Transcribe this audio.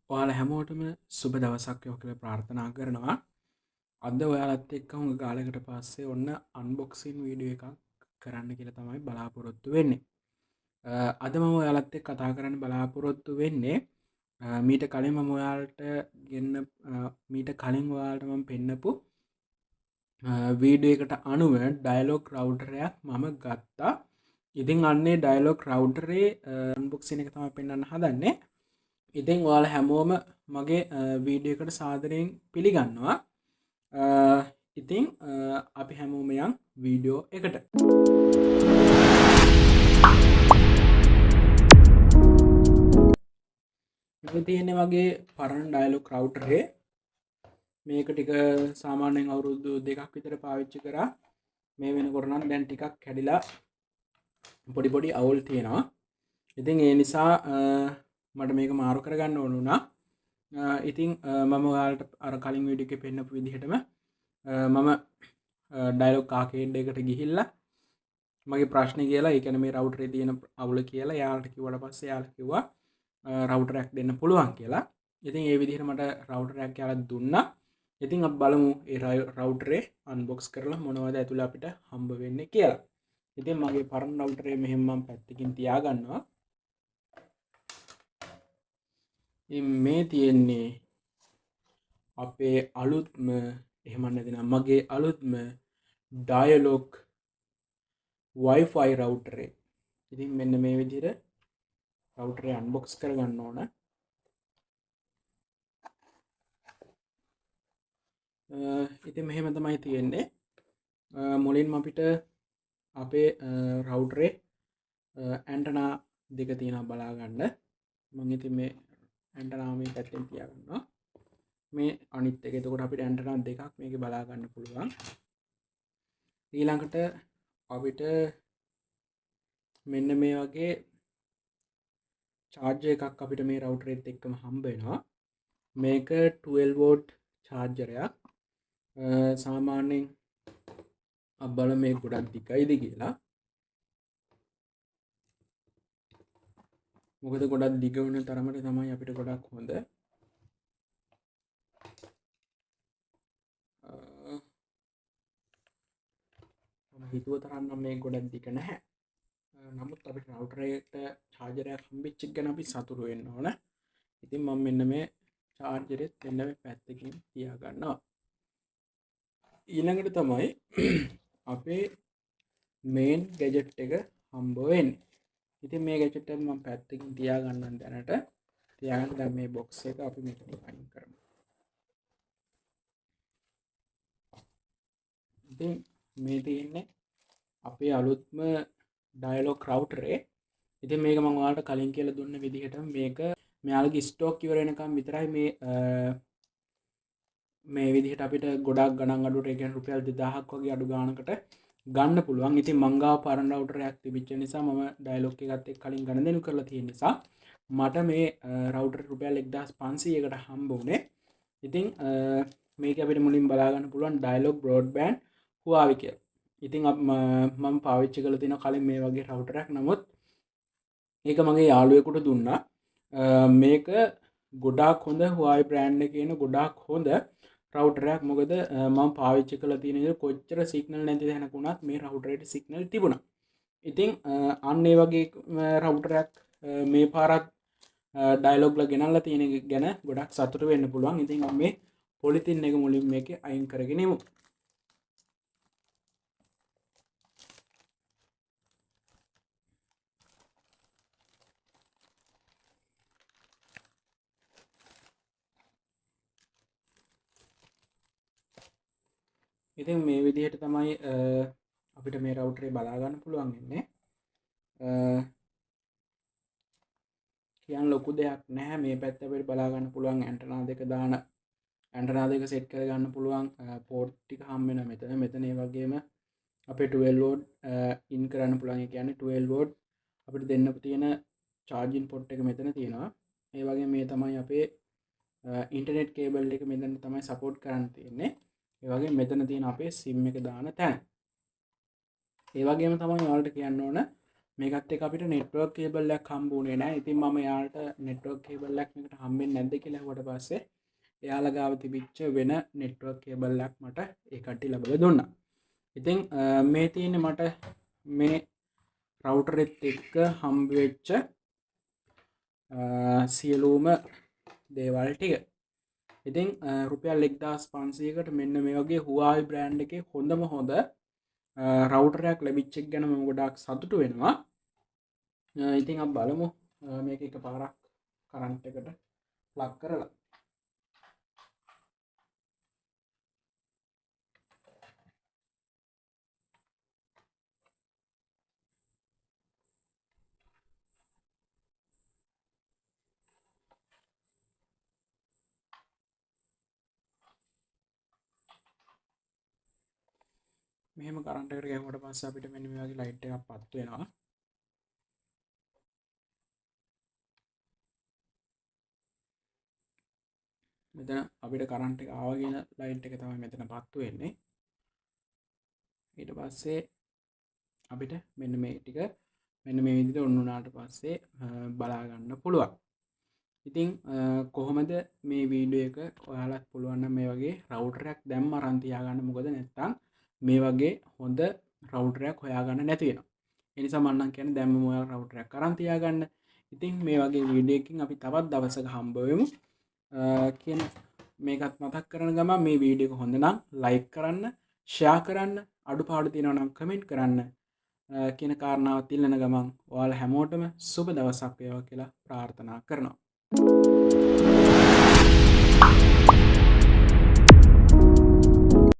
ඔයාලා හැමෝටම සුබ දවසක් වේවා කියලා ප්‍රාර්ථනා කරනවා. අද ඔයාලත් එක්ක හුඟ කාලයකට පස්සේ ඔන්න අන්බොක්සින් වීඩියෝ එකක් කරන්න කියලා තමයි බලාපොරොත්තු වෙන්නේ. අද මම ඔයාලත් එක්ක කතා කරන්න බලාපොරොත්තු වෙන්නේ මීට කලින් මම ඔයාලට මීට කලින් ඔයාලට මම පෙන්නපු වීඩියෝ එකට අනුව ඩයලොග් රවුටරයක් මම ගත්තා. ඉතින් අන්නේ ඩයලොග් රවුටරේ අන්බොක්සින් එක තමයි පෙන්වන්න හදන්නේ. ඉතින් ඔයාලා හැමෝම මගේ වීඩියෝ එකට සාදරයෙන් පිළිගන්නවා. ඉතින් අපි හැමෝම යන් වීඩියෝ එකට. මේ තියෙන්නේ වගේ පරණ ඩයලොග් රවුටරේ. මේක ටික සාමාන්‍යයෙන් අවුරුදු 2ක් විතර පාවිච්චි කරා. මේ වෙනකොට නම් දැන් ටිකක් කැඩිලා පොඩි අවුල් තියෙනවා. ඉතින් ඒ නිසා මට මේක මාරු කරගන්න ඕන වුණා. ඉතින් මම ඔයාලට අර කලින් වීඩියෝ එකේ පෙන්නපු විදිහටම මම ඩයලොග් ආකේඩ් එකට ගිහිල්ලා මගේ ප්‍රශ්නේ කියලා ඒ කියන්නේ මේ රවුටරේ තියෙන අවුල කියලා යාළුවට කිව්වට පස්සේ යාළුවා කිව්වා රවුටරයක් දෙන්න පුළුවන් කියලා. ඉතින් ඒ විදිහට මට රවුටරයක් යාළුවා දුන්නා. ඉතින් අපි බලමු ඒ රවුටරේ අන්බොක්ස් කරලා මොනවද ඇතුළේ අපිට හම්බ වෙන්නේ කියලා. ඉතින් මගේ පරණ රවුටරේ මෙහෙම මම පැත්තකින් තියාගන්නවා. මේ තියෙන්නේ අපේ අලුත්ම එහෙම නැතිනම් මගේ අලුත්ම ඩයලොග් Wi-Fi රවුටරේ. ඉතින් මෙන්න මේ විදිහට රවුටරේ අන්බොක්ස් කරගන්න ඕන. ඉතින් මෙහෙම තමයි තියෙන්නේ. මුලින්ම අපිට අපේ රවුටරේ ඇන්ටනා දෙක තියෙනවා බලා ගන්න. මම ඉතින් මේ ඇන්ටනා මේ පැත්තෙන් තියාගන්නවා. මේ අනිත් එක. එතකොට අපිට ඇන්ටනා දෙකක් මේකේ බලා ගන්න පුළුවන්. ඊළඟට අපිට මෙන්න මේ වගේ චාර්ජර් එකක් අපිට මේ රවුටරේත් එක්කම හම්බ වෙනවා. මේක 12 වෝල්ට් චාර්ජරයක්. සාමාන්‍යයෙන් අබ්බල මේ ගොඩක් දිගයිද කියලා. මොකද ගොඩක් දිග වුණ තරමට තමයි අපිට ගොඩක් හොඳ. හිතුව තරම් නම් මේ ගොඩක් දිග නැහැ. නමුත් අපිට රවුටරේට චාර්ජරයක් හම්බෙච්ච එක ගැන අපි සතුටු වෙන්න ඕන. ඉතින් මම මෙන්න මේ චාර්ජරෙත් මෙන්න මේ පැත්තකින් තියා ගන්නවා. ඊළඟට තමයි අපේ මේන් ගැජට් එක හම්බ වෙන්නේ. ඉතින් මේ ගැජට් එක මම පැත්තකින් තියා ගන්නම් දැනට. තියාගන්න දැන් මේ බොක්ස් එක අපි මෙතන අයින් කරමු. ඉතින් මේ තියෙන්නේ අපේ අලුත්ම ඩයලොග් රවුටරේ. ඉතින් මේක මම ඔයාලට කලින් කියලා දුන්න විදිහට මේක මෙයාලගේ ස්ටොක් ඉවර වෙනකම් විතරයි මේ විදිහට අපිට ගොඩක් ගණන් අඩුවට ඒ කියන්නේ රුපියල් 2000ක් වගේ අඩු ගානකට ගන්න පුළුවන්. ඉතින් මං ගාව පරණ රවුටරයක් තිබිච්ච නිසා මම ඩයලොග් එකත් එක්ක කලින් ගණන් කරලා තියෙන නිසා මට මේ රවුටර් රුපියල් 1500කට හම්බ වුණේ. ඉතින් මේක අපිට මුලින් බලා ගන්න පුළුවන් ඩයලොග් බ්‍රෝඩ්බෑන්ඩ් Huawei කියලා. ඉතින් මම පාවිච්චි කරලා තියෙන කලින් මේ වගේ රවුටරයක්. නමුත් ඒක මගේ යාළුවෙකුට දුන්නා. මේක ගොඩාක් හොඳ Huawei බ්‍රෑන්ඩ් එකේ එන ගොඩාක් හොඳ රවුටරයක්. මොකද මම පාවිච්චි කරලා තියෙන විදිහට කොච්චර සිග්නල් නැති තැනක වුණත් මේ රවුටරේට සිග්නල් තිබුණා. ඉතින් අන්න ඒ වගේ රවුටරයක් මේ පාරත් ඩයලොග්ලා ගෙනල්ලා තියෙන එක ගැන ගොඩක් සතුටු වෙන්න පුළුවන්. ඉතින් මම මේ පොලිතින් එක මුලින් මේකේ අයින් කරගෙන ඉමු. ඉතින් මේ විදිහට තමයි අපිට මේ රවුටරේ බලා ගන්න පුළුවන් ඉන්නේ. කියන්න ලොකු දෙයක් නැහැ. මේ පැත්ත අපිට බලා ගන්න පුළුවන් ඇන්ටනා දෙක දාන ඇන්ටනා දෙක සෙට් කර ගන්න පුළුවන් පෝට් ටික හම්බ වෙනවා මෙතන. මෙතන ඒ වගේම අපේ 12 වෝල්ට් ඉන් කරන්න පුළුවන්. ඒ කියන්නේ 12 වෝල්ට් අපිට දෙන්න තියෙන චාර්ජින් පොට් එක මෙතන තියෙනවා. ඒ වගේම මේ තමයි අපේ ඉන්ටර්නෙට් කේබල් එක මෙතන තමයි සපෝට් කරන්න තියෙන්නේ. ඒ වගේම මෙතන තියෙන අපේ SIM එක දාන තැන. ඒ වගේම තමයි ඔයාලට කියන්න ඕන මේකත් එක්ක අපිට නෙට්වර්ක් කේබල් එකක් හම්බුනේ නැහැ. ඉතින් මම එයාට නෙට්වර්ක් කේබල් එකක් මේකට හම්බෙන්නේ නැද්ද කියලා අහුවට පස්සේ එයාලා ගාව තිබිච්ච වෙන නෙට්වර්ක් කේබල් එකක් මට ඒ කට්ටිය ලබලා දුන්නා. ඉතින් මේ තියෙන්නේ මට මේ රවුටර් එක්ක හම්බ වෙච්ච සියලුම දේවල් ටික. ඉතින් රුපියල් 1500කට මෙන්න මේ වගේ Huawei බ්‍රෑන්ඩ් එකේ හොඳම හොඳ රවුටරයක් ලැබිච්ච එක ගැන මම ගොඩාක් සතුටු වෙනවා. ඉතින් අපි බලමු මේක එක පාරක් කරන්ට් එකට ප්ලග් කරලා. මෙහෙම කරන්ට් එකට ගැහුවට පස්සේ අපිට මෙන්න මේ වගේ ලයිට් එකක් පත් වෙනවා. මෙතන අපිට කරන්ට් එක ආවා කියන ලයිට් එක තමයි මෙතන පත්තු වෙන්නේ. ඊට පස්සේ අපිට මෙන්න මේ ටික මෙන්න මේ විදිහට ඔන්න උනාට පස්සේ බලා ගන්න පුළුවන්. ඉතින් කොහොමද මේ වීඩියෝ එක ඔයාලත් පුළුවන් නම් මේ වගේ රවුටර් එකක් දැම්ම අරන් තියාගන්න. මොකද නැත්තම් මේ වගේ හොඳ රවුටර් එකක් හොයාගන්න නැති වෙනවා. ඒ නිසා මම නම් කියන්නේ දැම්මම ඔයාලා රවුටර් එකක් අරන් තියාගන්න. ඉතින් මේ වගේ වීඩියෝ එකකින් අපි තවත් දවසක හම්බ වෙමු. කියන මේකත් මතක් කරන ගමන් මේ වීඩියෝ එක හොඳ නම් ලයික් කරන්න, ෂෙයා කරන්න, අඩුපාඩු තියෙනවා නම් කමෙන්ට් කරන්න කියන කාරණාවත් ඉල්ලන ගමන් ඔයාලා හැමෝටම සුබ දවසක් වේවා කියලා ප්‍රාර්ථනා කරනවා.